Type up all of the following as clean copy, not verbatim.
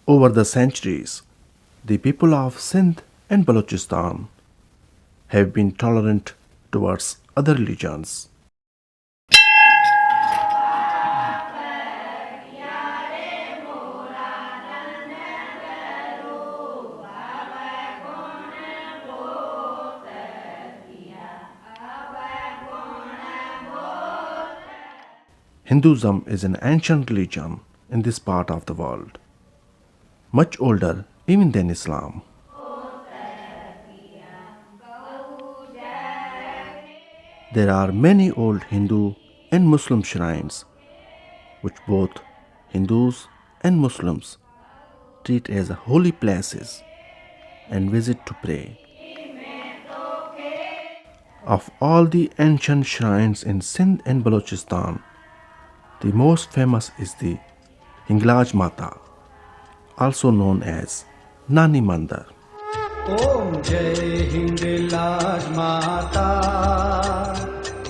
Over the centuries, the people of Sindh and Balochistan have been tolerant towards other religions. Hinduism is an ancient religion in this part of the world, much older even than Islam. There are many old Hindu and Muslim shrines which both Hindus and Muslims treat as holy places and visit to pray. Of all the ancient shrines in Sindh and Balochistan, the most famous is the Hinglaj Mata, also known as Nani Mandir. Om Jai Hinglaj Mata,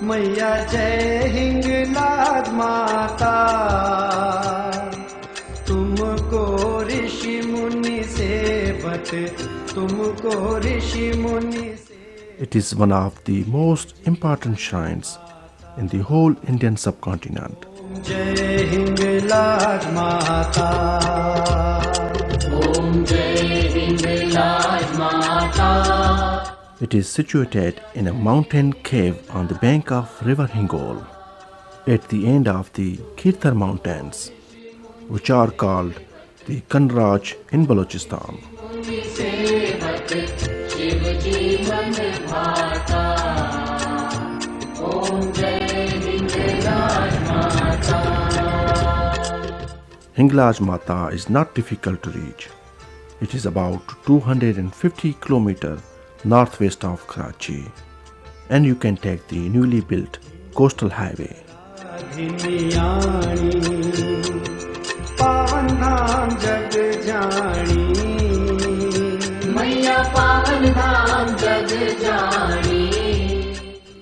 Maiya Jai Hinglaj Mata, Tumko Rishi Muni se but Tumko Rishi Muni se. It is one of the most important shrines in the whole Indian subcontinent. Jai Hinglaj Mata, Om Jai Hinglaj Mata. It is situated in a mountain cave on the bank of river Hingol, at the end of the Kirthar mountains, which are called the Kanraj in Balochistan. Hinglaj Mata is not difficult to reach. It is about 250 km northwest of Karachi, and you can take the newly built coastal highway.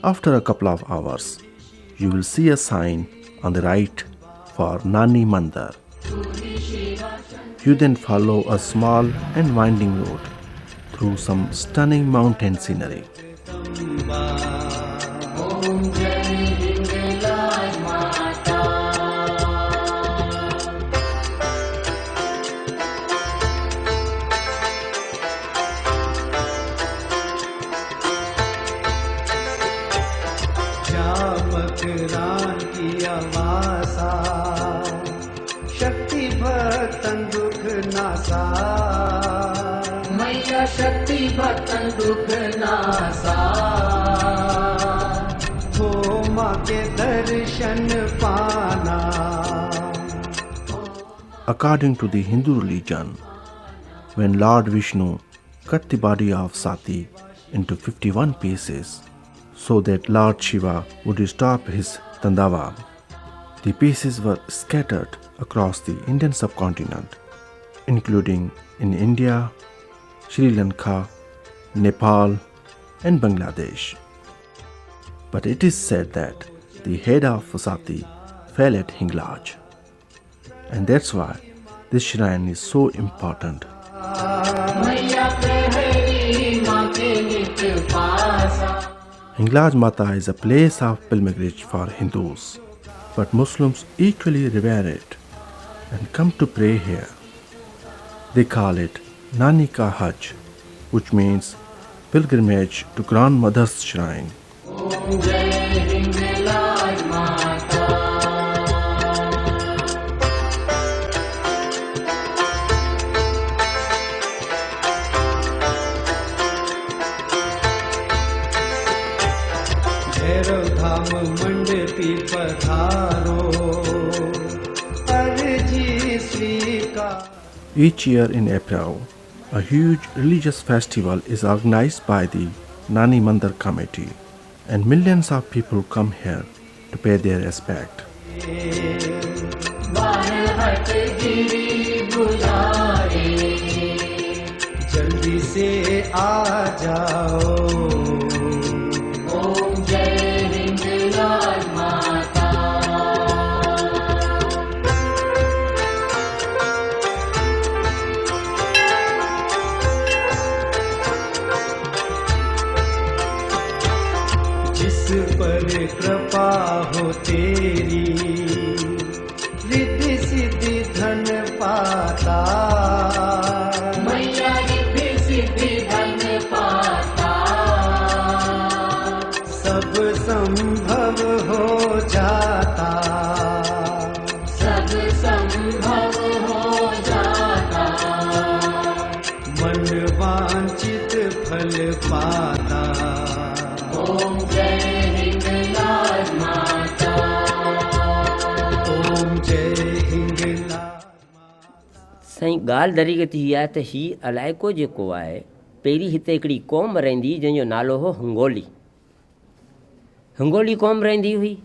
After a couple of hours, you will see a sign on the right for Nani Mandir. You then follow a small and winding road through some stunning mountain scenery. शक्ति भक्तन दुख NASA, मैया शक्ति भक्तन दुख NASA, हो माँ के दर्शन पाना. According to the Hindu religion, when Lord Vishnu cut the body of Sati into 51 pieces so that Lord Shiva would stop his Tandava, the pieces were scattered across the Indian subcontinent, including in India, Sri Lanka, Nepal, and Bangladesh. But it is said that the head of Sati fell at Hinglaj, and that's why this shrine is so important. Hinglaj Mata is a place of pilgrimage for Hindus, but Muslims equally revere it and come to pray here. They call it Nani Ka Hajj, which means pilgrimage to Grandmother's shrine. Bhairav धाम मंडपी पधारो, अर्जी स्वीकार. Each year in April, a huge religious festival is organized by the Nani Mandir committee, and millions of people come here to pay their respect. जल्दी से आ जाओ. पर कृपा हो तेरी, रिद्धि सिद्धि धन पाता, मैया रिद्धि सिद्धि धन पाता, सब संभव हो जाता, सब संभव हो जाता, मन वांछित फल पाता। ओम जय हिंगलाज माता, ओम जय हिंगलाज। साईं ॻाल्हि दरीगत हीअ आहे त ही इलाइक़ो जेको आहे पहिरीं हिते हिकिड़ी क़ौम रहंदी हुई जंहिंजो नालो हो हिंगोली। हिंगोली क़ौम रहंदी हुई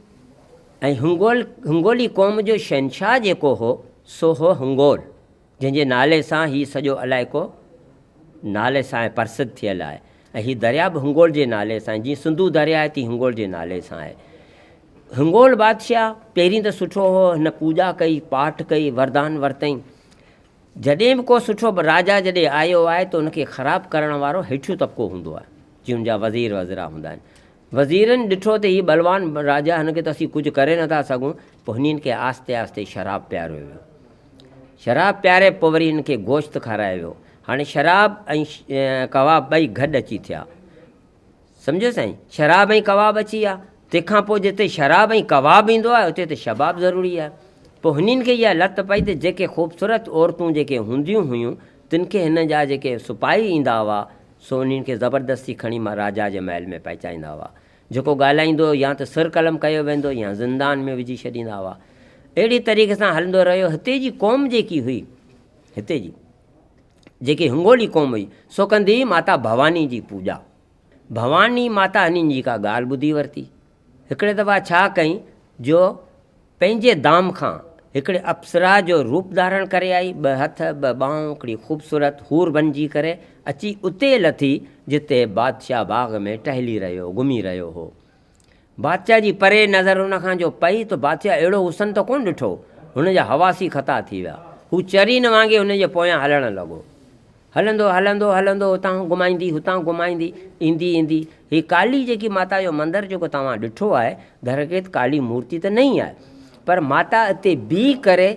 ऐं हिंगोली क़ौम जो शहनशाह जेको हो सो हो हिंगोल, जंहिंजे नाले सां ही सॼो इलाइक़ो नाले सां प्रसिद्ध थियल आहे। ऐं हीउ दरिया बि हिंगोल जे नाले सां, जीअं सिंधू दरिया आहे तीअं हिंगोल जे नाले सां आहे। हिंगोल बादशाह पहिरीं त सुठो हो, हिन पूॼा कई, पाठ कई, वरदान वरितई। जॾहिं बि को सुठो राजा जॾहिं आयो आहे त उनखे ख़राबु करण वारो हेठियों तबिको हूंदो आहे, जीअं उनजा वज़ीर वज़ीरा हूंदा आहिनि। वज़ीरनि ॾिठो त हीउ बलवान राजा, हिनखे त असीं कुझु करे नथा सघूं, पोइ हिननि खे आस्ते आस्ते शराब पियारियो वियो। शराब पियारे पोइ वरी हिनखे गोश्त खारायो वियो। हाणे शराब ऐं कबाब ॿई गॾु अची थिया, सम्झो साईं, शराब ऐं कबाब अची विया। तंहिंखां पोइ जिते शराब ऐं कबाब ईंदो आहे उते त शबाब ज़रूरी आहे। पोइ हिननि खे इहा लत पई त जेके ख़ूबसूरत औरतूं जेके हूंदियूं हुयूं तिन खे हिन जा जेके सिपाही ईंदा हुआ सो उन्हनि खे ज़बरदस्ती खणी मां राजा जे महल में पहुचाईंदा हुआ। जेको ॻाल्हाईंदो या त सिर कलम कयो वेंदो या ज़िंदान में विझी छॾींदा हुआ। अहिड़ी तरीक़े सां हलंदो रहियो। हिते जी क़ौम जेकी हुई, हिते जी जेकी हिंगोली क़ौम हुई सो कंदी हुई माता भवानी जी पूॼा। भवानी माता हिननि जी का ॻाल्हि ॿुधी वरिती। हिकिड़े दफ़ा छा कई जो पंहिंजे दाम खां हिकिड़े अप्सरा जो रूप धारण करे आई, ॿ हथ ॿ ॿाहूं, हिकिड़ी ख़ूबसूरत हूर बणिजी करे अची उते लथी जिते बादशाह बाग़ में टहली रहियो, घुमी रहियो हो। बादशाह जी परे नज़र हुन खां जो पई त बादशाह अहिड़ो हुसन त कोन ॾिठो, हुनजा हवासी ख़ता थी विया। हू चरी न वांगुरु हुनजे पोयां हलणु लॻो। हलंदो हलंदो हलंदो हुतां घुमाईंदी हुतां घुमाईंदी, ईंदी ईंदी। हीअ काली जेकी माता जो मंदरु जेको तव्हां ॾिठो आहे, दरकेत काली मूर्ति त न ई आहे, पर माता हिते बीह करे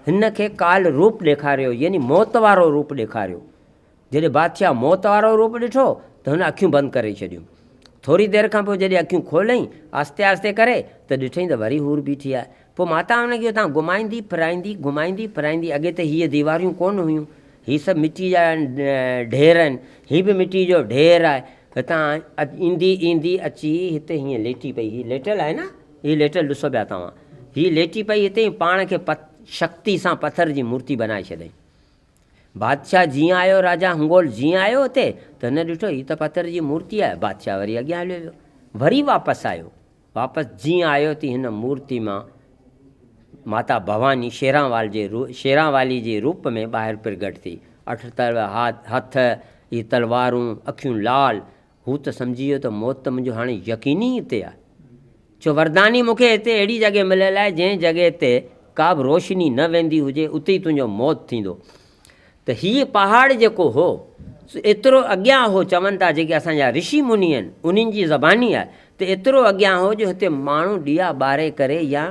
हिन खे काल रूप ॾेखारियो, यानी मौत वारो रूप ॾेखारियो। जॾहिं बादशाह मौत वारो रूप ॾिठो त हुन अखियूं बंदि करे छॾियूं। थोरी देरि खां पोइ जॾहिं अखियूं खोलियईं आस्ते आस्ते करे त ॾिठईं त वरी हूर बीठी आहे। पोइ माता हुनखे हुतां घुमाईंदी फिराईंदी घुमाईंदी फिराईंदी। अॻे त हीअ दीवारियूं कोन हुयूं, हीअ सभु मिटी जा ढेर आहिनि, हीअ बि मिटी जो ढेर आहे। हितां ईंदी ईंदी अची हिते हीअं लेटी पई। हीअ लेटल आहे न, हीअ लेटल ॾिसो पिया तव्हां, हीअ लेटी पई हिते पाण खे शक्ति सां पथर जी मूर्ति बनाए छॾियईं। बादशाह जीअं आयो, राजा हिंगोल जीअं आयो हिते त हिन ॾिठो हीअ त पथर जी मूर्ति आहे। बादशाह वरी अॻियां हलियो वियो, वरी वापसि आयो। वापसि जीअं आयो थी हिन मूर्ति मां माता भवानी शेरावाली जे रूप में ॿाहिरि प्रगट थी। 8 हथ, इहे तलवारूं, अखियूं लाल। हू त सम्झी वियो त मौत त मुंहिंजो हाणे यकीनी हिते आहे। छो वरदानी मूंखे हिते अहिड़ी जॻह मिलियल आहे जंहिं जॻह ते का बि रोशनी न वेंदी हुजे, उते ई तुंहिंजो मौत थींदो। त हीअ पहाड़ जेको हो एतिरो अॻियां हो, चवनि था जेके असांजा ऋषि मुनि आहिनि उन्हनि जी ज़बानी आहे त एतिरो अॻियां हो जो हिते माण्हू ॾीआ ॿारे करे या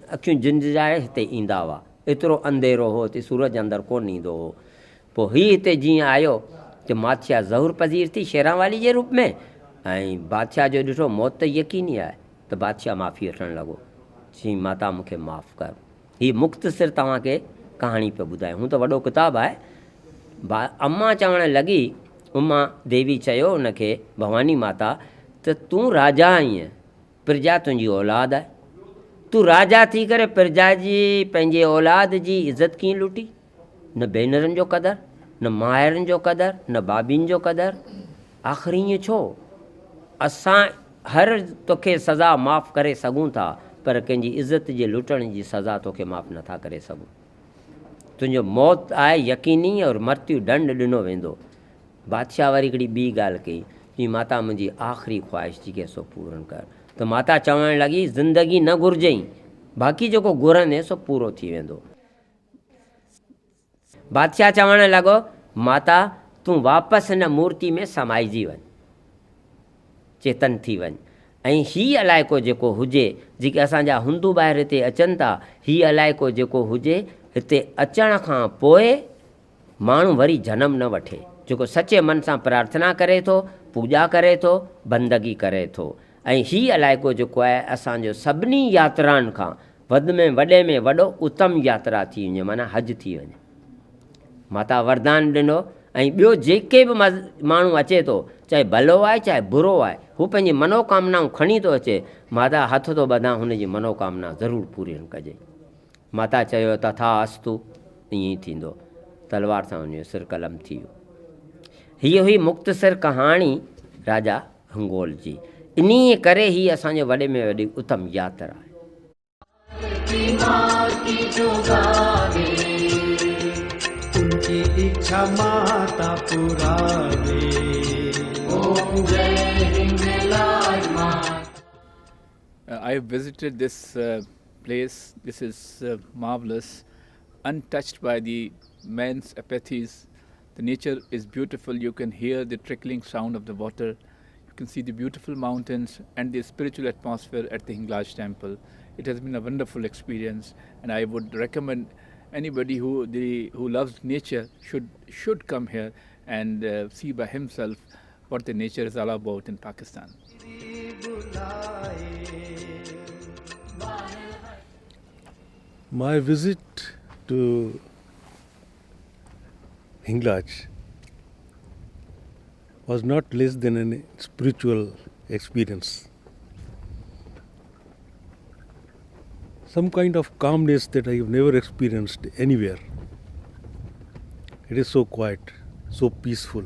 अखियूं झुंझाए हिते ईंदा हुआ। एतिरो अंधेरो हो, हिते सूरज अंदरि कोन ईंदो हो। पोइ हीअ हिते जीअं आयो त बादशाह ज़हूर पज़ीर थी शेरावाली जे रूप में, ऐं बादशाह जो ॾिठो मौत त यकीनी आहे त बादशाह माफ़ी वठणु लॻो। चई माता मूंखे माफ़ु कर। हीअ मुख़्तसिर तव्हांखे कहाणी पियो ॿुधाए, हूं त वॾो किताबु आहे। अम्मा चवणु लॻी, उमा देवी चयो हुनखे, भवानी माता, त तूं राजा आहीं, प्रजा तुंहिंजी औलाद आहे। तूं राजा थी करे प्रजा जी पंहिंजे औलाद जी इज़त कीअं लुटी? न भेनरुनि जो क़दुरु, न माइरुनि जो क़दुरु, न भाभियुनि जो क़दुरु। आख़िर ईअं छो? असां हर तोखे सज़ा माफ़ु करे सघूं था, पर कंहिंजी इज़त जे लुटण जी सज़ा तोखे माफ़ु नथा करे सघूं। तुंहिंजो मौत आहे यकीनी और मृत्यु दंड ॾिनो वेंदो। बादशाह वरी हिकिड़ी ॿी ॻाल्हि कई, की माता मुंहिंजी आख़िरी ख़्वाहिश थी के सो पूरन कर। त माता चवणु लॻी ज़िंदगी न घुरिजई, बाक़ी जेको घुरंदे सो पूरो थी वेंदो। बादशाह चवणु लॻो, माता तूं वापसि हिन मूर्ति में समाइजी वञ, चेतन थी वञ। ऐं हीअ अलाइको जेको हुजे, जेके असांजा हिंदू ॿाहिरि हिते अचनि था, हीअ अलाइको जेको हुजे हिते अचण खां पोइ माण्हू वरी जनम न वठे, जेको सचे मन सां प्रार्थना करे थो, पूॼा करे थो, बंदगी करे थो। ऐं हीअ अलाइको जेको आहे असांजो सभिनी यात्राउनि खां वॾे में वॾो उत्तम यात्रा थी वञे, माना हज थी वञे। माता वरदान ॾिनो। ऐं ॿियो जेके बि माण्हू अचे थो, चाहे भलो आहे चाहे बुरो आहे, हू पंहिंजी मनोकामनाऊं खणी थो अचे, माता हथ थो ॿधां हुनजी मनोकामना ज़रूरु पूरी कजे। माता चयो तथा अस्तु, ईअं ई थींदो। तलवार सां हुनजो सिर कलम थी वियो। हीअ हुई मुख़्तसिर कहाणी राजा हिंगोल जी। इन्हीअ करे ही असांजो वॾे में वॾी उत्तम यात्रा आहे। उनकी इच्छा माता पुरावे। ओम जय हिंगलाज माता। I have visited this place. This is marvelous, untouched by the man's apathies. The nature is beautiful. You can hear the trickling sound of the water. You can see the beautiful mountains and the spiritual atmosphere at the Hinglaj temple. It has been a wonderful experience, and I would recommend anybody who loves nature should come here and see by himself what the nature is all about in Pakistan. My visit to Hinglaj was not less than a spiritual experience. Some kind of calmness that I have never experienced anywhere. It is so quiet, so peaceful,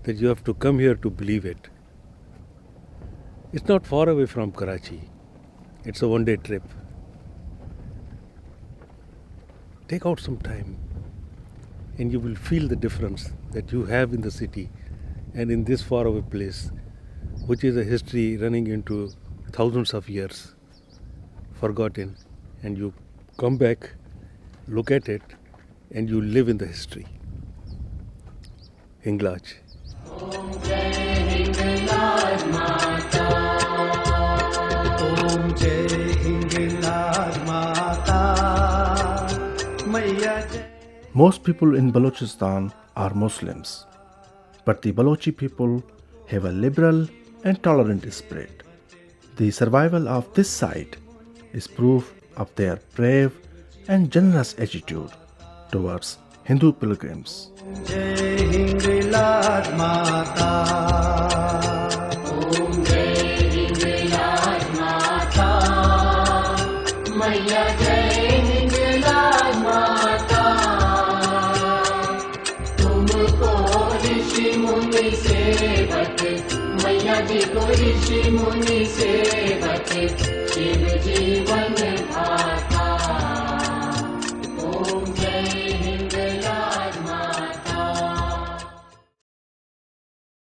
that you have to come here to believe it. It's not far away from Karachi. It's a one-day trip. Take out some time and you will feel the difference that you have in the city and in this faraway place, which is a history running into thousands of years, forgotten, and you come back, look at it, and you live in the history. Hinglaj. ओम जय हिंगलाज माता मैया जय। Most people in Balochistan are Muslims, but the Balochi people have a liberal and tolerant spirit. The survival of this site is proof of their brave and generous attitude towards Hindu pilgrims. जय हिंगलाज माता। ओम जय हिंगलाज माता मैया जय हिंगलाज माता। तुमको ऋषि मुनि सेवक मैया जी को ऋषि मुनि सेवक